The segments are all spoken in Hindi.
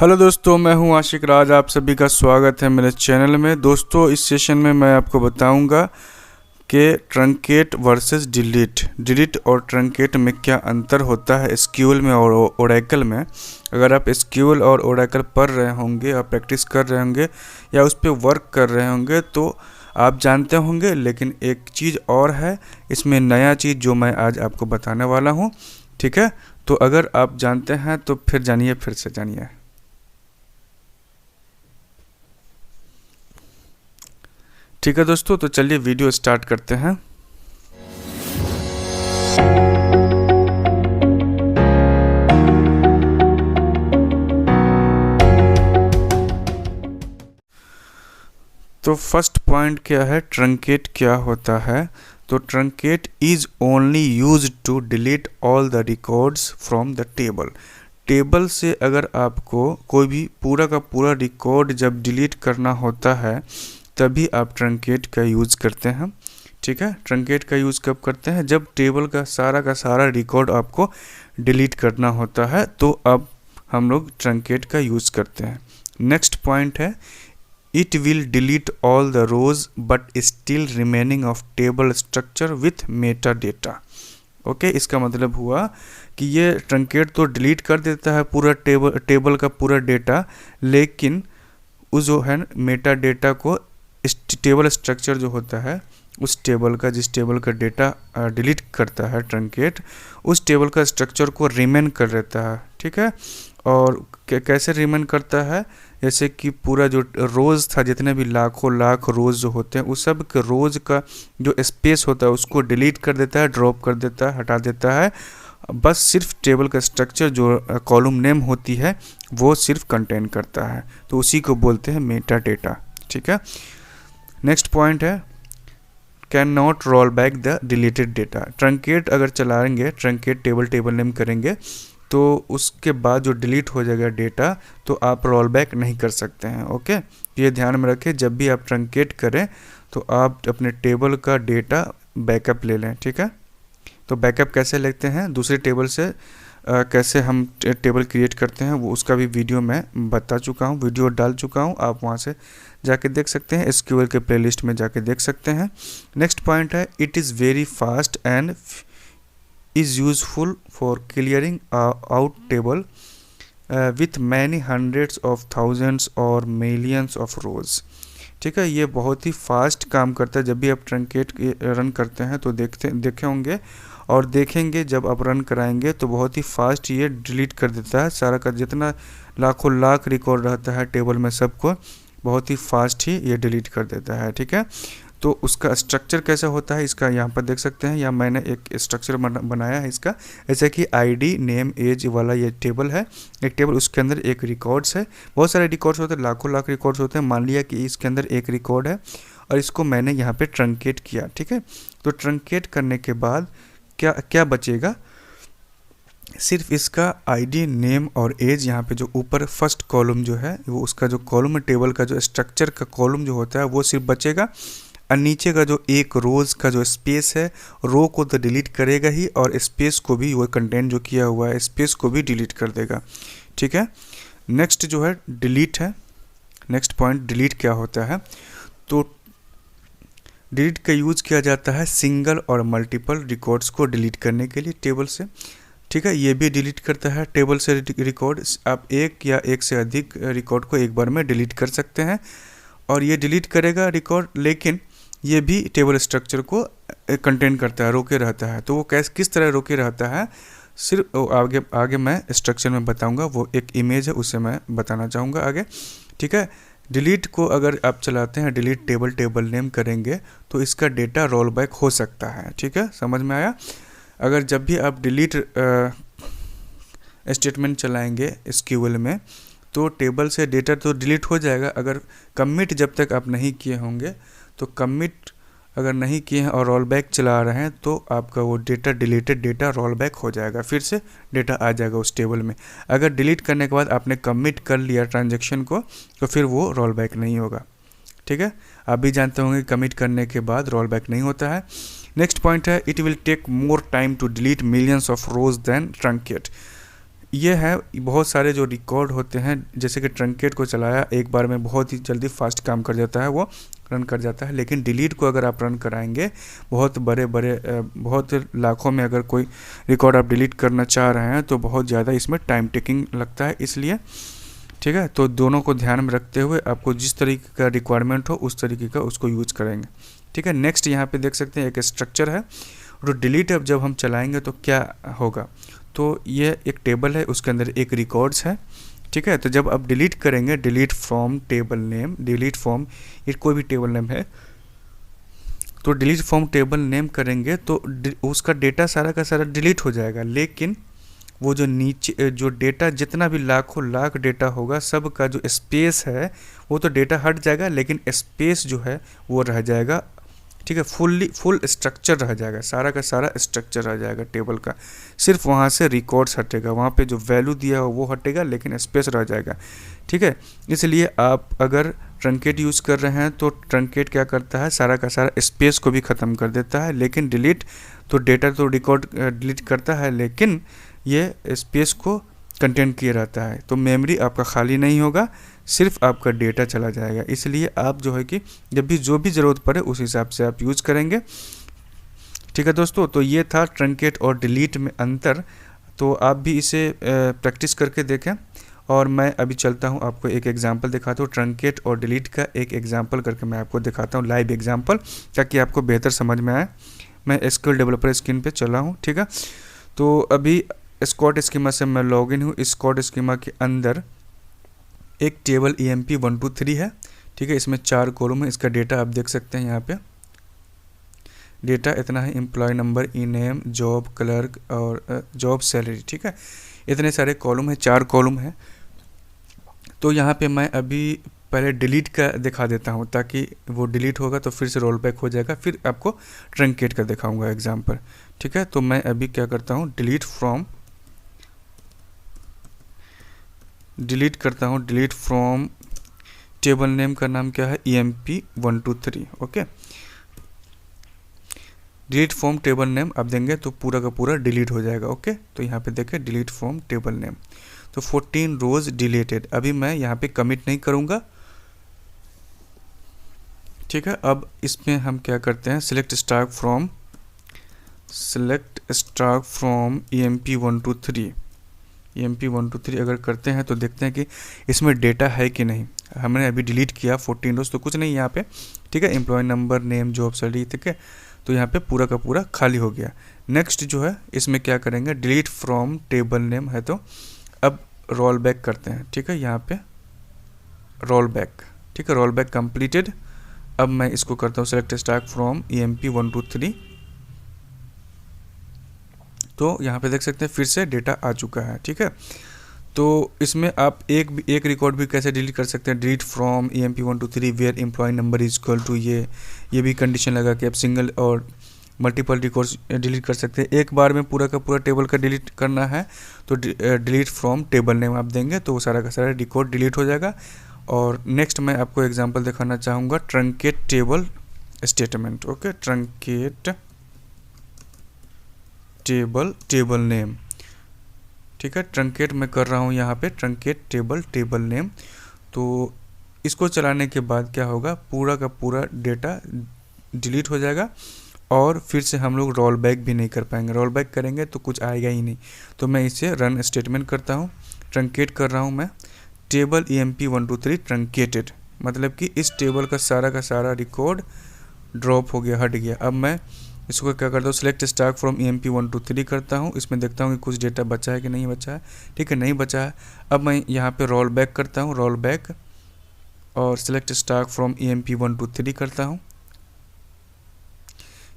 हेलो दोस्तों, मैं हूं आशिक राज। आप सभी का स्वागत है मेरे चैनल में। दोस्तों, इस सेशन में मैं आपको बताऊंगा कि ट्रंकेट वर्सेस डिलीट और ट्रंकेट में क्या अंतर होता है एसक्यूएल में और ओरेकल में। अगर आप एसक्यूएल और ओरेकल पढ़ रहे होंगे और प्रैक्टिस कर रहे होंगे या उस पर वर्क कर रहे होंगे तो आप जानते होंगे, लेकिन एक चीज़ और है इसमें, नया चीज़ जो मैं आज आपको बताने वाला हूँ। ठीक है, तो अगर आप जानते हैं तो फिर जानिए, फिर से जानिए। ठीक है दोस्तों, तो चलिए वीडियो स्टार्ट करते हैं। तो फर्स्ट पॉइंट क्या है, ट्रंकेट क्या होता है। तो truncate is only used to delete all the records from the table से अगर आपको कोई भी पूरा का पूरा रिकॉर्ड जब डिलीट करना होता है तभी आप ट्रंकेट का यूज़ करते हैं। ठीक है, ट्रंकेट का यूज़ कब करते हैं? जब टेबल का सारा रिकॉर्ड आपको डिलीट करना होता है तो अब हम लोग ट्रंकेट का यूज़ करते हैं। नेक्स्ट पॉइंट है, it will delete all the rows but still remaining of table structure with meta data. Okay, इसका मतलब हुआ कि ये ट्रंकेट तो डिलीट कर देता है पूरा टेबल का पूरा डेटा, लेकिन उस जो है मेटा डेटा को, टेबल स्ट्रक्चर जो होता है उस टेबल का, जिस टेबल का डेटा डिलीट करता है ट्रंकेट, उस टेबल का स्ट्रक्चर को रिमेन कर रहता है। ठीक है, और कैसे रिमेन करता है? जैसे कि पूरा जो रोज़ था, जितने भी लाखों लाख रोज़ जो होते हैं उस सब के रोज़ का जो स्पेस होता है उसको डिलीट कर देता है, ड्रॉप कर देता है, हटा देता है। बस सिर्फ टेबल का स्ट्रक्चर जो कॉलम नेम होती है वो सिर्फ कंटेन करता है, तो उसी को बोलते हैं मेटा डेटा। ठीक है, नेक्स्ट पॉइंट है, can not roll back the deleted data. Truncate अगर चलाएंगे, ट्रंकेट टेबल नेम करेंगे तो उसके बाद जो डिलीट हो जाएगा डेटा तो आप रोल बैक नहीं कर सकते हैं। ओके, ये ध्यान में रखें, जब भी आप ट्रंकेट करें तो आप अपने टेबल का डेटा बैकअप ले लें। ठीक है, तो बैकअप कैसे लेते हैं, दूसरे टेबल से कैसे हम टेबल क्रिएट करते हैं, वो उसका भी वीडियो मैं बता चुका हूँ, वीडियो डाल चुका हूँ, आप वहाँ से जाके देख सकते हैं, एसक्यूएल के प्लेलिस्ट में जाके देख सकते हैं। नेक्स्ट पॉइंट है, it is very fast and is useful for clearing out table with many hundreds of thousands और मिलियंस ऑफ रोज। ठीक है, ये बहुत ही फास्ट काम करता है। जब भी आप ट्रंकेट रन करते हैं तो देखे होंगे और देखेंगे, जब आप रन कराएंगे तो बहुत ही फास्ट ये डिलीट कर देता है सारा का, जितना लाखों लाख रिकॉर्ड रहता है टेबल में सबको बहुत ही फास्ट ही ये डिलीट कर देता है। ठीक है, तो उसका स्ट्रक्चर कैसा होता है इसका यहाँ पर देख सकते हैं, या मैंने एक स्ट्रक्चर बनाया है इसका, जैसे कि आईडी नेम एज वाला ये टेबल है, एक टेबल, उसके अंदर एक रिकॉर्ड्स है, बहुत सारे रिकॉर्ड्स होते हैं, लाखों लाख रिकॉर्ड्स होते हैं। मान लिया कि इसके अंदर एक रिकॉर्ड है और इसको मैंने यहाँ पे ट्रंकेट किया। ठीक है, तो ट्रंकेट करने के बाद क्या क्या बचेगा, सिर्फ इसका आईडी नेम और एज, यहाँ पे जो ऊपर फर्स्ट कॉलम जो है वो उसका जो कॉलम टेबल का जो स्ट्रक्चर का कॉलम जो होता है वो सिर्फ बचेगा, और नीचे का जो एक रोज़ का जो स्पेस है, रो को तो डिलीट करेगा ही और स्पेस को भी, वो कंटेंट जो किया हुआ है स्पेस को भी डिलीट कर देगा। ठीक है, नेक्स्ट जो है डिलीट है। नेक्स्ट पॉइंट, डिलीट क्या होता है? तो डिलीट का यूज़ किया जाता है सिंगल और मल्टीपल रिकॉर्ड्स को डिलीट करने के लिए टेबल से। ठीक है, ये भी डिलीट करता है टेबल से रिकॉर्ड, आप एक या एक से अधिक रिकॉर्ड को एक बार में डिलीट कर सकते हैं और ये डिलीट करेगा रिकॉर्ड, लेकिन ये भी टेबल स्ट्रक्चर को कंटेन करता है, रोके रहता है। तो वो किस तरह रोके रहता है, सिर्फ आगे मैं स्ट्रक्चर में बताऊंगा, वो एक इमेज है उसे मैं बताना चाहूँगा आगे। ठीक है, डिलीट को अगर आप चलाते हैं, डिलीट टेबल नेम करेंगे तो इसका डेटा रोल बैक हो सकता है। ठीक है, समझ में आया? अगर जब भी आप डिलीट स्टेटमेंट चलाएंगे एसक्यूएल में तो टेबल से डेटा तो डिलीट हो जाएगा, अगर कमिट जब तक आप नहीं किए होंगे, तो कमिट अगर नहीं किए हैं और रोल बैक चला रहे हैं तो आपका वो data, deleted data roll back हो जाएगा, फिर से डेटा आ जाएगा उस टेबल में। अगर डिलीट करने के बाद आपने कमिट कर लिया ट्रांजैक्शन को तो फिर वो रोल बैक नहीं होगा। ठीक है, आप भी जानते होंगे कमिट करने के बाद रोल बैक नहीं होता है। नेक्स्ट पॉइंट है, it will take more time to delete millions of rows than truncate. ये है बहुत सारे जो रिकॉर्ड होते हैं, जैसे कि ट्रंकेट को चलाया एक बार में बहुत ही जल्दी फास्ट काम कर जाता है, वो रन कर जाता है। लेकिन डिलीट को अगर आप रन कराएंगे बहुत बड़े बहुत लाखों में अगर कोई रिकॉर्ड आप डिलीट करना चाह रहे हैं तो बहुत ज़्यादा इसमें टाइम टेकिंग लगता है, इसलिए ठीक है। तो दोनों को ध्यान में रखते हुए आपको जिस तरीके का रिक्वायरमेंट हो उस तरीके का उसको यूज करेंगे, ठीक है। नेक्स्ट यहाँ पे देख सकते हैं एक स्ट्रक्चर है, और डिलीट अब जब हम चलाएंगे तो क्या होगा, तो ये एक टेबल है, उसके अंदर एक रिकॉर्ड्स है, ठीक है। तो जब आप डिलीट करेंगे, delete from table name, delete from ये कोई भी टेबल नेम है, तो डिलीट फ्रॉम टेबल नेम करेंगे तो उसका डेटा सारा का सारा डिलीट हो जाएगा। लेकिन वो जो नीचे जो डेटा जितना भी लाखों लाख डेटा होगा सब का जो स्पेस है वो तो डेटा हट जाएगा, लेकिन स्पेस जो है वो रह जाएगा, ठीक है। फुल स्ट्रक्चर रह जाएगा, सारा का सारा स्ट्रक्चर रह जाएगा टेबल का, सिर्फ वहाँ से रिकॉर्ड्स हटेगा, वहाँ पे जो वैल्यू दिया हो वो हटेगा, लेकिन स्पेस रह जाएगा, ठीक है। इसलिए आप अगर ट्रंकेट यूज़ कर रहे हैं तो ट्रंकेट क्या करता है, सारा का सारा स्पेस को भी ख़त्म कर देता है। लेकिन डिलीट तो डेटा तो रिकॉर्ड डिलीट करता है, लेकिन ये स्पेस को कंटेंट किया रहता है, तो मेमोरी आपका खाली नहीं होगा, सिर्फ आपका डेटा चला जाएगा। इसलिए आप जो है कि जब भी जो भी ज़रूरत पड़े उस हिसाब से आप यूज़ करेंगे, ठीक है दोस्तों। तो ये था ट्रंकेट और डिलीट में अंतर, तो आप भी इसे प्रैक्टिस करके देखें। और मैं अभी चलता हूँ, आपको एक एग्जांपल दिखाता हूँ, ट्रंकेट और डिलीट का एक एग्जांपल करके मैं आपको दिखाता हूँ, लाइव एग्जांपल, ताकि आपको बेहतर समझ में आए। मैं एसक्यूएल डेवलपर स्क्रीन पे चला हूँ, ठीक है। तो अभी स्क्वाड स्कीमा से मैं लॉगिन हूँ। स्क्वाड स्कीमा के अंदर एक टेबल EMP 123 है, ठीक है। इसमें 4 कॉलम है, इसका डेटा आप देख सकते हैं यहाँ पे, डेटा इतना है, एम्प्लॉय नंबर, ई नेम, जॉब, क्लर्क और जॉब सैलरी, ठीक है। इतने सारे कॉलम है, 4 कॉलम है। तो यहाँ पे मैं अभी पहले डिलीट का दिखा देता हूँ, ताकि वो डिलीट होगा तो फिर से रोल बैक हो जाएगा, फिर आपको ट्रंकेट का दिखाऊंगा एग्जाम्पल, ठीक है। तो मैं अभी क्या करता हूँ, डिलीट करता हूँ, डिलीट फ्रॉम टेबल नेम का नाम क्या है, EMP 123, okay. Delete from table name आप देंगे तो पूरा का पूरा डिलीट हो जाएगा, ओके। तो यहाँ पे देखें डिलीट फ्रॉम टेबल नेम, तो 14 रोज डिलीटेड। अभी मैं यहाँ पे कमिट नहीं करूँगा, ठीक है। अब इसमें हम क्या करते हैं, सिलेक्ट स्टार्ट फ्रॉम EMP 123 अगर करते हैं तो देखते हैं कि इसमें डेटा है कि नहीं। हमने अभी डिलीट किया 14 रोज, तो कुछ नहीं यहाँ पे, ठीक है। Employee number, name, job salary, ठीक है। तो यहाँ पे पूरा का पूरा खाली हो गया। नेक्स्ट जो है इसमें क्या करेंगे, डिलीट फ्रॉम टेबल नेम है, तो अब रोल बैक करते हैं, ठीक है। यहाँ पे रोल बैक, ठीक है, रोल बैक कंप्लीटेड। अब मैं इसको करता हूँ सिलेक्ट स्टार्ट फ्रॉम EMP 123, तो यहाँ पे देख सकते हैं फिर से डेटा आ चुका है, ठीक है। तो इसमें आप एक रिकॉर्ड भी कैसे डिलीट कर सकते हैं, delete from EMP 123 where employee number is equal to, ये भी कंडीशन लगा कि आप सिंगल और मल्टीपल रिकॉर्ड्स डिलीट कर सकते हैं। एक बार में पूरा का पूरा टेबल का डिलीट करना है तो डिलीट फ्रॉम टेबल नेम आप देंगे तो सारा का सारा रिकॉर्ड डिलीट हो जाएगा। और नेक्स्ट मैं आपको एग्जांपल दिखाना चाहूँगा, truncate table statement, okay. Truncate table name, ठीक है। ट्रंकेट मैं कर रहा हूँ यहाँ पे, ट्रंकेट टेबल नेम। तो इसको चलाने के बाद क्या होगा, पूरा का पूरा डेटा डिलीट हो जाएगा, और फिर से हम लोग रोल बैक भी नहीं कर पाएंगे। रोल बैक करेंगे तो कुछ आएगा ही नहीं। तो मैं इसे रन स्टेटमेंट करता हूँ, ट्रंकेट कर रहा हूँ मैं, टेबल EMP 123 ट्रंकेटेड, मतलब कि इस टेबल का सारा रिकॉर्ड ड्रॉप हो गया, हट गया। अब मैं इसको क्या करता हूँ, सिलेक्ट स्टार्ट फ्रॉम EMP 123 करता हूँ, इसमें देखता हूँ कि कुछ डेटा बचा है कि नहीं बचा है, ठीक है, नहीं बचा है। अब मैं यहाँ पे रोल बैक करता हूँ, रोल बैक, और सिलेक्ट स्टार्ट फ्रॉम EMP 123 करता हूँ,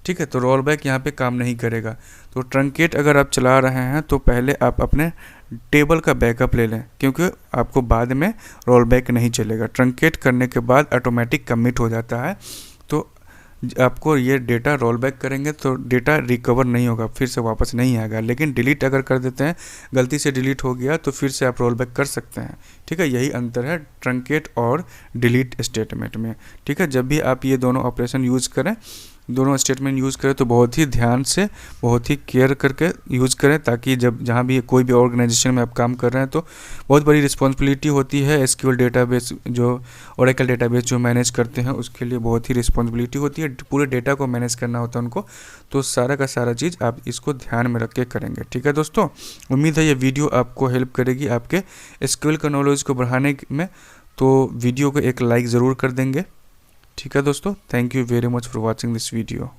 ठीक है। तो रोल बैक यहाँ पे काम नहीं करेगा। तो ट्रंकेट अगर आप चला रहे हैं तो पहले आप अपने टेबल का बैकअप ले लें, क्योंकि आपको बाद में रोल बैक नहीं चलेगा। ट्रंकेट करने के बाद ऑटोमेटिक कमिट हो जाता है, तो आपको ये डेटा रोल बैक करेंगे तो डेटा रिकवर नहीं होगा, फिर से वापस नहीं आएगा। लेकिन डिलीट अगर कर देते हैं, गलती से डिलीट हो गया तो फिर से आप रोल बैक कर सकते हैं, ठीक है। यही अंतर है ट्रंकेट और डिलीट स्टेटमेंट में, ठीक है। जब भी आप ये दोनों ऑपरेशन यूज़ करें दोनों स्टेटमेंट यूज़ करें तो बहुत ही ध्यान से, बहुत ही केयर करके यूज़ करें, ताकि जब जहाँ भी कोई भी ऑर्गेनाइजेशन में आप काम कर रहे हैं तो बहुत बड़ी रिस्पॉन्सिबिलिटी होती है। एसक्यूएल डेटाबेस जो ओरेकल डेटाबेस जो मैनेज करते हैं उसके लिए बहुत ही रिस्पॉन्सिबिलिटी होती है, पूरे डेटा को मैनेज करना होता है उनको। तो सारा का सारा चीज़ आप इसको ध्यान में रख के करेंगे। ठीक है दोस्तों, उम्मीद है ये वीडियो आपको हेल्प करेगी आपके एसक्यूएल का नॉलेज को बढ़ाने में। तो वीडियो को एक लाइक ज़रूर कर देंगे। ठीक है दोस्तों, thank you very much for watching this video.